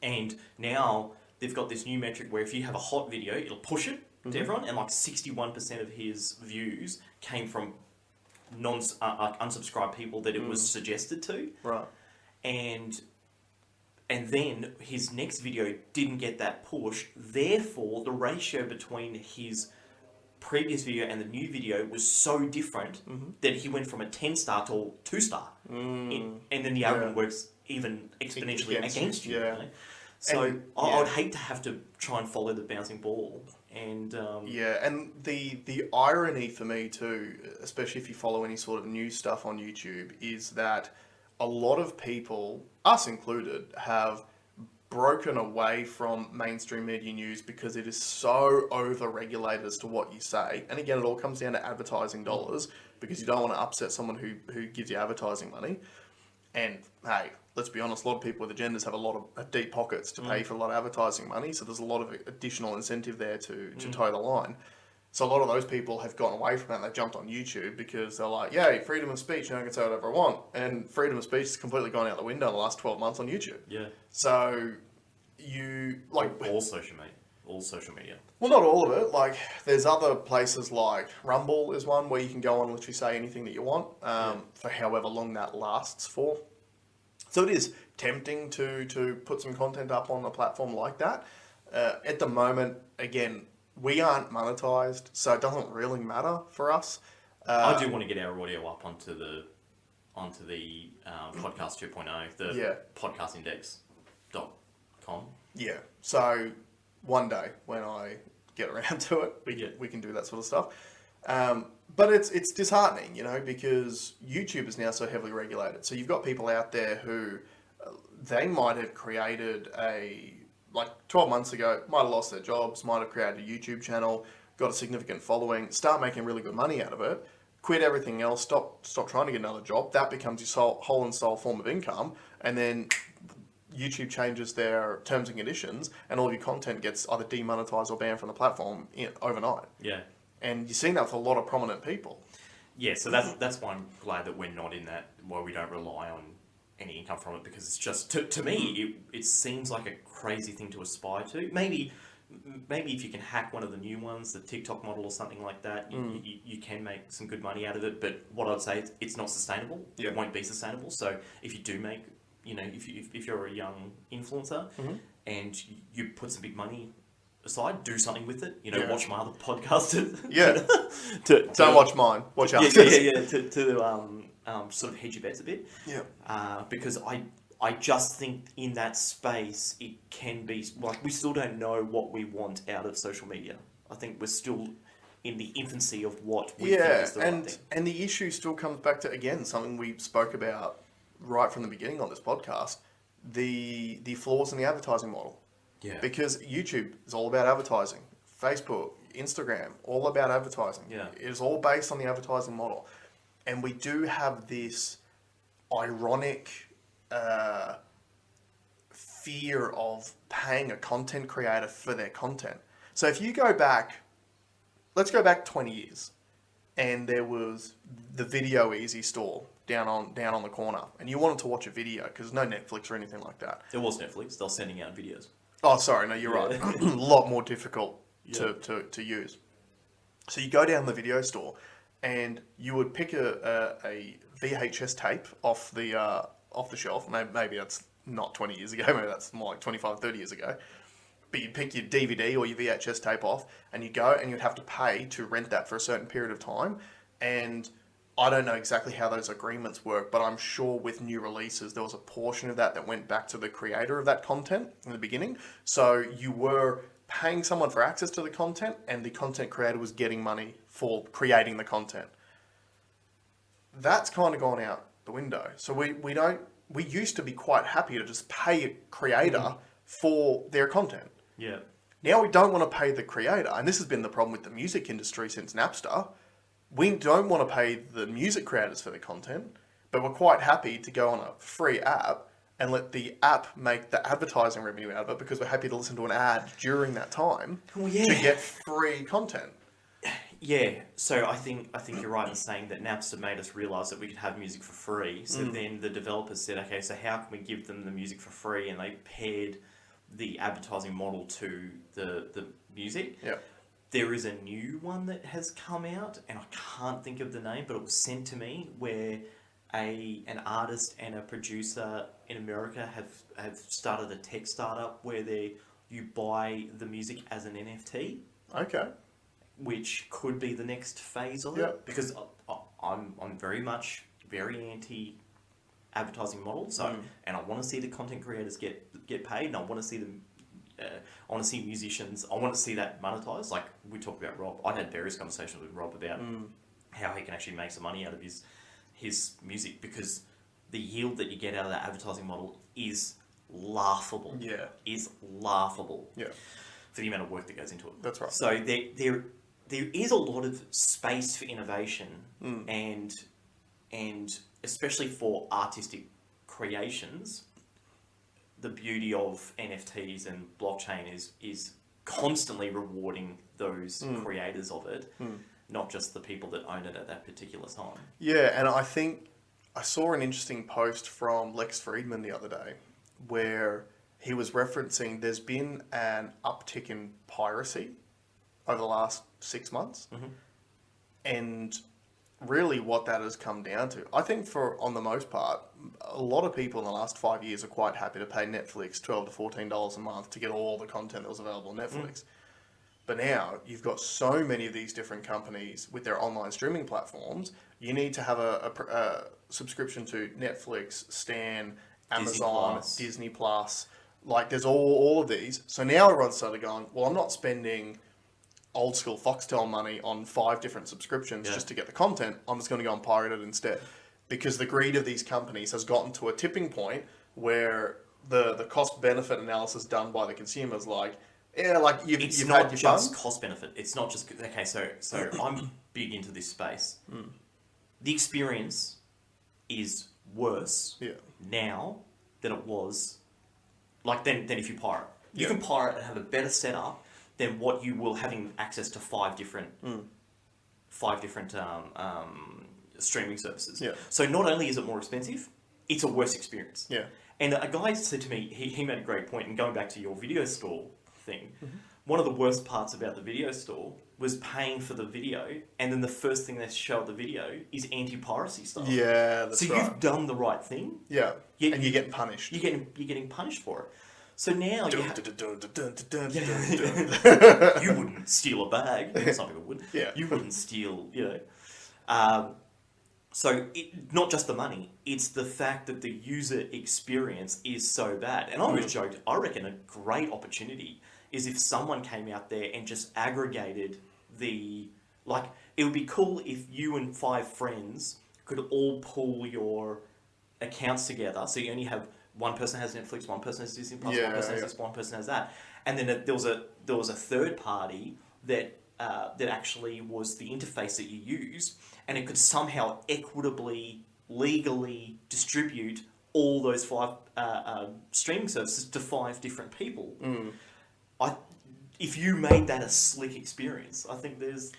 And now they've got this new metric where if you have a hot video, it'll push it to everyone, and like 61% of his views came from unsubscribed people that it was suggested to. Right. And then his next video didn't get that push. Therefore, the ratio between his previous video and the new video was so different that he went from a 10-star to a 2-star. And then the algorithm works even exponentially against you. You know? So I would hate to have to try and follow the bouncing ball. And and the irony for me too, especially if you follow any sort of news stuff on YouTube, is that a lot of people, us included, have broken away from mainstream media news because it is so over-regulated as to what you say. And again, it all comes down to advertising dollars, because you don't want to upset someone who gives you advertising money. And hey, let's be honest, a lot of people with agendas have a lot of deep pockets to pay for a lot of advertising money, so there's a lot of additional incentive there to toe the line. So a lot of those people have gone away from that, and they've jumped on YouTube because they're like, yay, freedom of speech, now I can say whatever I want. And freedom of speech has completely gone out the window in the last 12 months on YouTube. Yeah. So all social media. Well, not all of it. Like, there's other places like Rumble is one where you can go on and literally say anything that you want for however long that lasts for. So it is tempting to put some content up on a platform like that. At the moment, again, we aren't monetized, so it doesn't really matter for us. I do want to get our audio up onto the podcast 2.0, the podcastindex.com. Yeah. So one day when I get around to it, we can do that sort of stuff. But it's disheartening, you know, because YouTube is now so heavily regulated. So you've got people out there who they might have created 12 months ago, might have lost their jobs, might have created a YouTube channel, got a significant following, start making really good money out of it, quit everything else, stop trying to get another job. That becomes your whole and sole form of income. And then YouTube changes their terms and conditions, and all of your content gets either demonetized or banned from the platform overnight. Yeah. And you've seen that with a lot of prominent people. Yeah, so that's why I'm glad that we're not in that, where we don't rely on any income from it, because it's just, to me, it seems like a crazy thing to aspire to. Maybe if you can hack one of the new ones, the TikTok model or something like that, you can make some good money out of it. But what I'd say, it's not sustainable. Yeah. It won't be sustainable. So if you do make, if you're a young influencer and you put some big money aside, do something with it. Watch my other podcasters. Yeah. Don't watch mine. Watch ours. Yeah. To sort of hedge your bets a bit. Yeah. Because I just think in that space it can be like, we still don't know what we want out of social media. I think we're still in the infancy of what we think is the right thing. And the issue still comes back to, again, something we spoke about right from the beginning on this podcast, the flaws in the advertising model. Yeah. Because YouTube is all about advertising. Facebook, Instagram, all about advertising. Yeah. It is all based on the advertising model. And we do have this ironic fear of paying a content creator for their content. So if you go back, let's go back 20 years, and there was the Video Easy store down on the corner, and you wanted to watch a video because no Netflix or anything like that. There was Netflix. They're sending out videos. Oh, sorry, no, you're right. A lot more difficult to use. So you go down the video store, and you would pick a VHS tape off the shelf. Maybe that's not 20 years ago. Maybe that's more like 25, 30 years ago. But you'd pick your DVD or your VHS tape off, and you'd go and you'd have to pay to rent that for a certain period of time. And I don't know exactly how those agreements work, but I'm sure with new releases, there was a portion of that went back to the creator of that content in the beginning. So you were paying someone for access to the content, and the content creator was getting money for creating the content. That's kind of gone out the window. So we used to be quite happy to just pay a creator for their content. Yeah. Now we don't want to pay the creator, and this has been the problem with the music industry since Napster. We don't want to pay the music creators for their content, but we're quite happy to go on a free app and let the app make the advertising revenue out of it because we're happy to listen to an ad during that time to get free content. Yeah, so I think you're right in saying that Napster made us realise that we could have music for free. So then the developers said, okay, so how can we give them the music for free? And they paired the advertising model to the music. Yeah. There is a new one that has come out, and I can't think of the name, but it was sent to me, where an artist and a producer in America have started a tech startup where you buy the music as an NFT. Okay. Which could be the next phase of it, because I'm very anti advertising model. So, and I want to see the content creators get paid, and I want to see them. I want to see musicians. I want to see that monetized. Like we talked about Rob. I've had various conversations with Rob about how he can actually make some money out of his music, because the yield that you get out of that advertising model is laughable. Yeah. Is laughable. Yeah. For the amount of work that goes into it. That's right. So there is a lot of space for innovation, and especially for artistic creations, the beauty of NFTs and blockchain is constantly rewarding those creators of it, not just the people that own it at that particular time. Yeah, and I think I saw an interesting post from Lex Friedman the other day where he was referencing there's been an uptick in piracy over the last 6 months. And really what that has come down to, I think on the most part, a lot of people in the last 5 years are quite happy to pay Netflix $12 to $14 a month to get all the content that was available on Netflix. But now you've got so many of these different companies with their online streaming platforms. You need to have a subscription to Netflix, Stan, Amazon, Disney Plus. Like there's all of these. So now everyone's started going, well, I'm not spending old school Foxtel money on 5 different subscriptions just to get the content. I'm just going to go and pirate it instead. Because the greed of these companies has gotten to a tipping point where the cost benefit analysis done by the consumers, like, yeah, like you've it's had not your just fun. cost benefit. It's not just okay. So I'm big into this space. The experience is worse now than it was, like than if you pirate. You can pirate and have a better setup than what you will having access to 5 different streaming services. Yeah. So not only is it more expensive, it's a worse experience. Yeah. And a guy said to me, he made a great point, and going back to your video store thing, one of the worst parts about the video store was paying for the video, and then the first thing they show at the video is anti-piracy stuff. Yeah, that's right. So you've done the right thing. Yeah. And you're getting punished. You're getting punished for it. So now you wouldn't steal a bag. Some people would. Yeah. You wouldn't steal, so not just the money, it's the fact that the user experience is so bad. And I always joked, I reckon a great opportunity is if someone came out there and just aggregated it would be cool if you and 5 friends could all pull your accounts together. So you only have one person has Netflix, one person has Disney Plus, one person has this, one person has that. And then there was a third party that actually was the interface that you used, and it could somehow equitably, legally distribute all those 5 streaming services to 5 different people. If you made that a slick experience, I think there's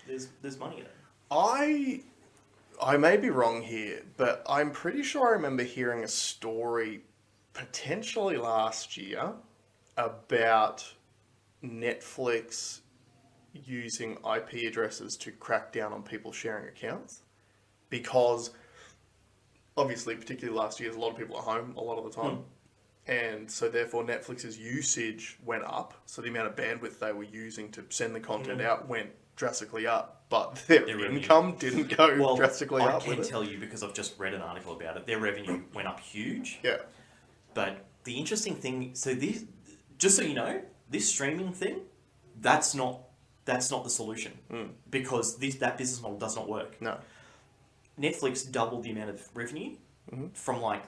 money in it. I may be wrong here, but I'm pretty sure I remember hearing a story potentially last year about Netflix using IP addresses to crack down on people sharing accounts. Because obviously, particularly last year, a lot of people at home a lot of the time. And so therefore Netflix's usage went up. So the amount of bandwidth they were using to send the content out went drastically up. But their income didn't go drastically up. I can tell you because I've just read an article about it. Their revenue went up huge. Yeah. But the interesting thing, so this, just so you know, this streaming thing, that's not the solution. Because that business model does not work. No. Netflix doubled the amount of revenue from like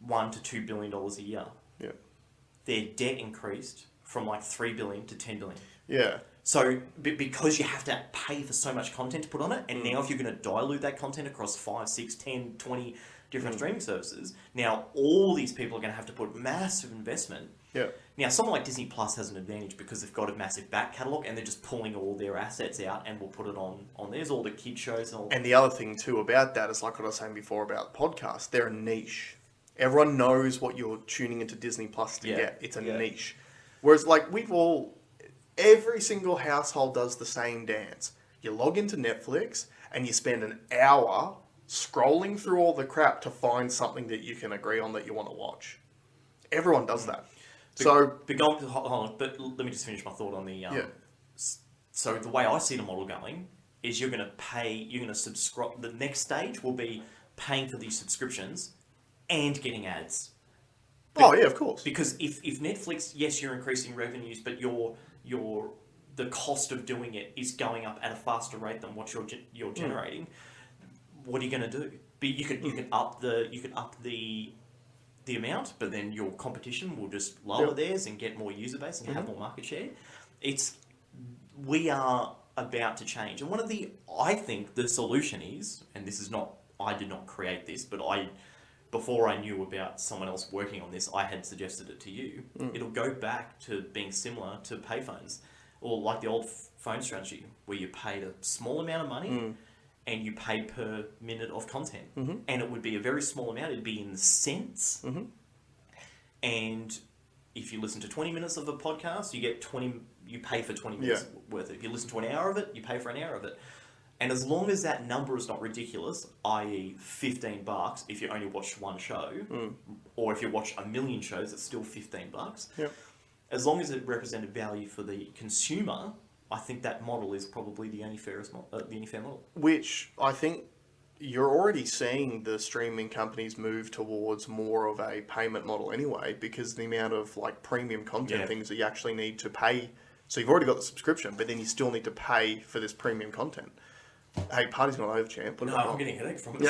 $1 to $2 billion a year. Yeah. Their debt increased from like $3 billion to $10 billion. Yeah. So because you have to pay for so much content to put on it, and now if you're going to dilute that content across 5, 6, 10, 20 different streaming services, now all these people are going to have to put massive investment. Yeah. Now, someone like Disney Plus has an advantage because they've got a massive back catalogue and they're just pulling all their assets out and will put it on theirs, all the kid shows and all. And the other thing too about that is like what I was saying before about podcasts, they're a niche. Everyone knows what you're tuning into Disney Plus to get. It's a niche. Whereas like every single household does the same dance. You log into Netflix and you spend an hour scrolling through all the crap to find something that you can agree on that you want to watch. Everyone does that. But let me just finish my thought on the... So the way I see the model going is you're going to subscribe... The next stage will be paying for these subscriptions and getting ads. Of course. Because if Netflix, yes, you're increasing revenues, but the cost of doing it is going up at a faster rate than what you're generating. What are you going to do? But you could up the amount, but then your competition will just lower theirs and get more user base and have more market share. We are about to change, and I think the solution is, and this is not, I did not create this, but before I knew about someone else working on this, I had suggested it to you. It'll go back to being similar to payphones, or like the old phone strategy, where you paid a small amount of money and you pay per minute of content. And it would be a very small amount, it'd be in the cents. And if you listen to 20 minutes of a podcast, you pay for 20 minutes worth of it. If you listen to an hour of it, you pay for an hour of it. And as long as that number is not ridiculous, i.e. $15 if you only watch one show, or if you watch a million shows, it's still $15. As long as it represented value for the consumer, I think that model is probably the only fair model. Which I think you're already seeing the streaming companies move towards more of a payment model anyway, because the amount of like premium content things that you actually need to pay. So you've already got the subscription, but then you still need to pay for this premium content. Hey, party's not over, champ. No, I'm getting a headache from it.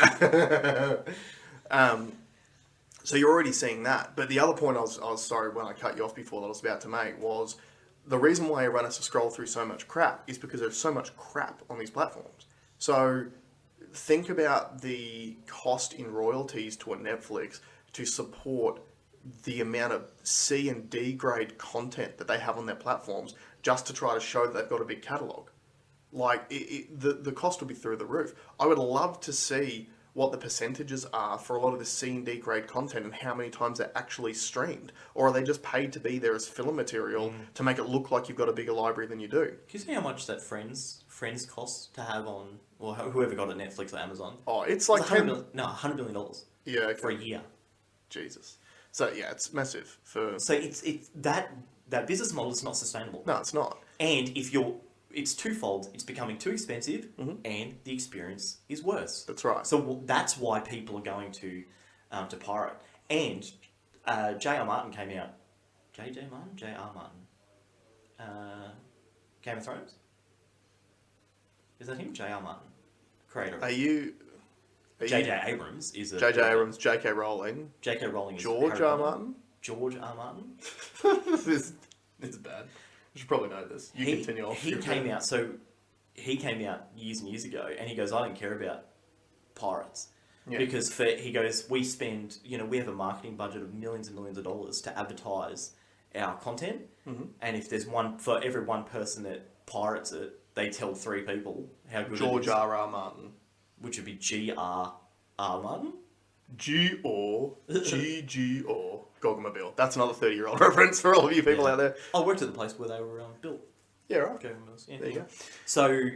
So you're already seeing that. But the other point I was sorry when I cut you off before that I was about to make was the reason why everyone has to scroll through so much crap is because there's so much crap on these platforms. So think about the cost in royalties to a Netflix to support the amount of C and D grade content that they have on their platforms just to try to show that they've got a big catalogue. Like, the cost will be through the roof. I would love to see what the percentages are for a lot of the C and D grade content and how many times they're actually streamed. Or are they just paid to be there as filler material to make it look like you've got a bigger library than you do? Can you see how much that Friends costs to have on, or whoever got it, Netflix or Amazon? Oh, it's like $100 million. Yeah, okay. For a year. Jesus. So yeah, it's massive for. So it's that business model is not sustainable. No, it's not. And it's twofold. It's becoming too expensive, and the experience is worse. That's right. So that's why people are going to pirate. And J.R. Martin came out. J.R. Martin. Game of Thrones. Is that him? J.R. Martin, creator. J.J. Abrams is a... J.J. Abrams, J.K. Rowling. J.K. Rowling is George R. Martin? George R. Martin. This is bad. You should probably know this. Continue off. He came out years and years ago, and he goes, I don't care about pirates. Yeah. Because he goes, we spend, we have a marketing budget of millions and millions of dollars to advertise our content. Mm-hmm. And if there's for every one person that pirates it, they tell 3 people how good George it is. R.R. Martin. Which would be G.R.R. Martin? G.O. Gogmobile. That's another 30-year-old reference for all of you people out there. I worked at the place where they were built. Yeah, right. Gogmobiles. Yeah, there you go. So,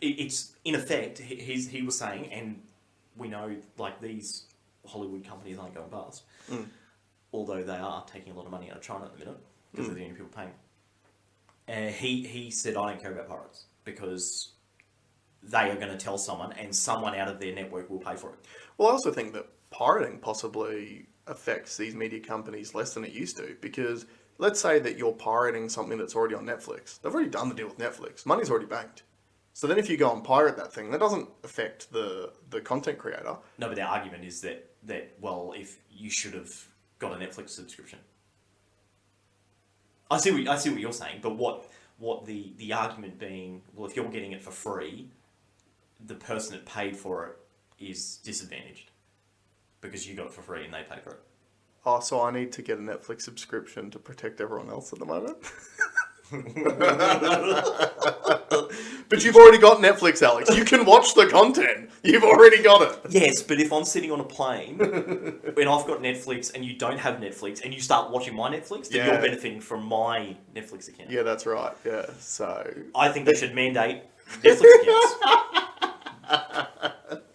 it's in effect, he was saying, and we know like these Hollywood companies aren't going bust, although they are taking a lot of money out of China at the minute because they're the only people paying. He said, I don't care about pirates because they are going to tell someone, and someone out of their network will pay for it. Well, I also think that pirating possibly affects these media companies less than it used to, because let's say that you're pirating something that's already on Netflix. They've already done the deal with Netflix. Money's already banked. So then if you go and pirate that thing, that doesn't affect the content creator. No, but their argument is that well, if you should have got a Netflix subscription. I see what you're saying, but what the argument being, well, if you're getting it for free, the person that paid for it is disadvantaged because you got it for free and they paid for it. Oh, so I need to get a Netflix subscription to protect everyone else at the moment? But you've already got Netflix, Alex. You can watch the content. You've already got it. Yes, but if I'm sitting on a plane and I've got Netflix and you don't have Netflix and you start watching my Netflix, then you're benefiting from my Netflix account. Yeah, that's right. Yeah, so... I think they should mandate Netflix accounts.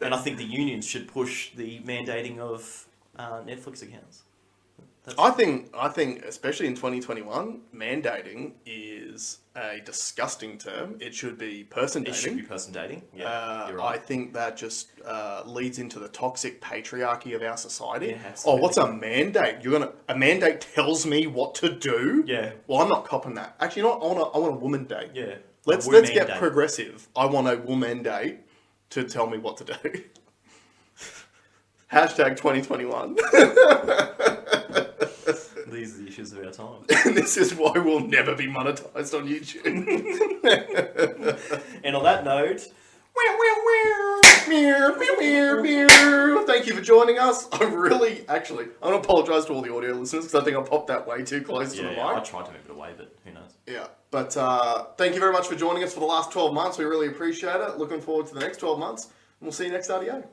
And I think the unions should push the mandating of Netflix accounts. I think, especially in 2021, mandating is a disgusting term. It should be person dating. It should be person dating. Yeah, you're right. I think that just leads into the toxic patriarchy of our society. Yeah, absolutely. Oh, what's a mandate? A mandate tells me what to do? Yeah. Well, I'm not copping that. Actually, you know what? I want a woman date. Yeah. Let's get progressive. I want a woman date to tell me what to do. Hashtag 2021. These are the issues of our time. And this is why we'll never be monetized on YouTube. And on that note, thank you for joining us. I'm going to apologise to all the audio listeners because I think I popped that way too close to the mic. I tried to move it away, but who knows? Yeah, but thank you very much for joining us for the last 12 months. We really appreciate it. Looking forward to the next 12 months. And we'll see you next RDO.